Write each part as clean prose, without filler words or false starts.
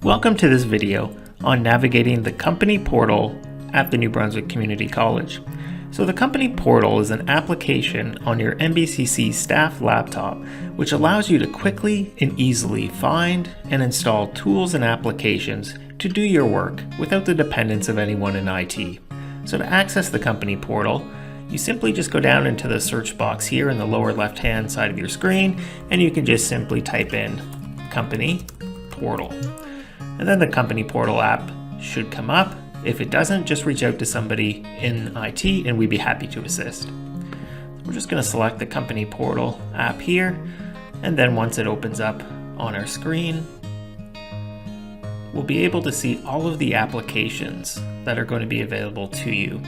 Welcome to this video on navigating the company portal at the New Brunswick Community College. So the company portal is an application on your NBCC Staff Laptop which allows you to quickly and easily find and install tools and applications to do your work without the dependence of anyone in IT. So to access the company portal, you simply just go down into the search box here in the lower left hand side of your screen, and you can just simply type in company portal. And then the company portal app should come up. If it doesn't, just reach out to somebody in IT and we'd be happy to assist. We're just going to select the company portal app here, and then once it opens up on our screen, we'll be able to see all of the applications that are going to be available to you.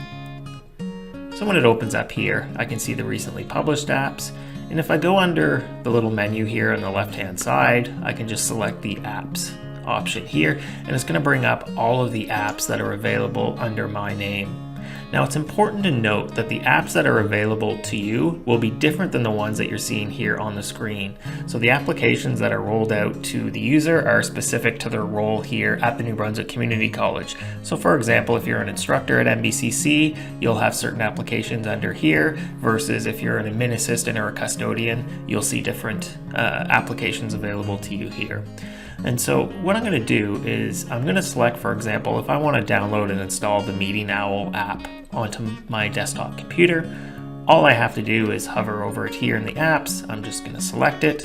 So when it opens up here, I can see the recently published apps, and if I go under the little menu here on the left hand side, I can just select the apps option here, and it's going to bring up all of the apps that are available under my name. Now it's important to note that the apps that are available to you will be different than the ones that you're seeing here on the screen. So the applications that are rolled out to the user are specific to their role here at the New Brunswick Community College. So for example, if you're an instructor at NBCC, you'll have certain applications under here, versus if you're an admin assistant or a custodian, you'll see different applications available to you here. And so what I'm going to do is I'm going to select, for example, if I want to download and install the Meeting Owl app onto my desktop computer, all I have to do is hover over it here in the apps. I'm just going to select it,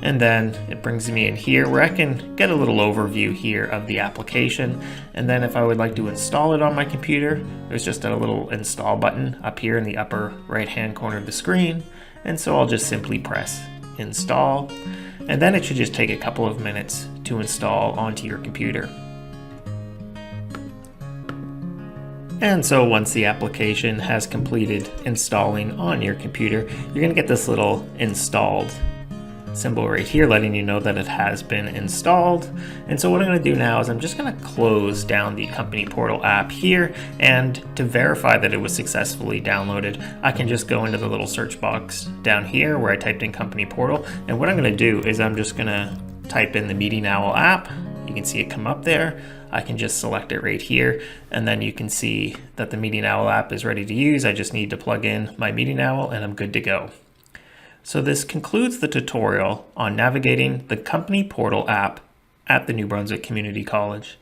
and then it brings me in here where I can get a little overview here of the application. And then if I would like to install it on my computer, there's just a little install button up here in the upper right hand corner of the screen. And so I'll just simply press install. And then it should just take a couple of minutes to install onto your computer. And so once the application has completed installing on your computer, you're going to get this little installed symbol right here letting you know that it has been installed. And so what I'm going to do now is I'm just going to close down the company portal app here, and to verify that it was successfully downloaded, I can just go into the little search box down here where I typed in company portal, and what I'm going to do is I'm just going to type in the Meeting Owl app. You can see it come up there. I can just select it right here, and then you can see that the Meeting Owl app is ready to use. I just need to plug in my Meeting Owl and I'm good to go. So this concludes the tutorial on navigating the company portal app at the New Brunswick Community College.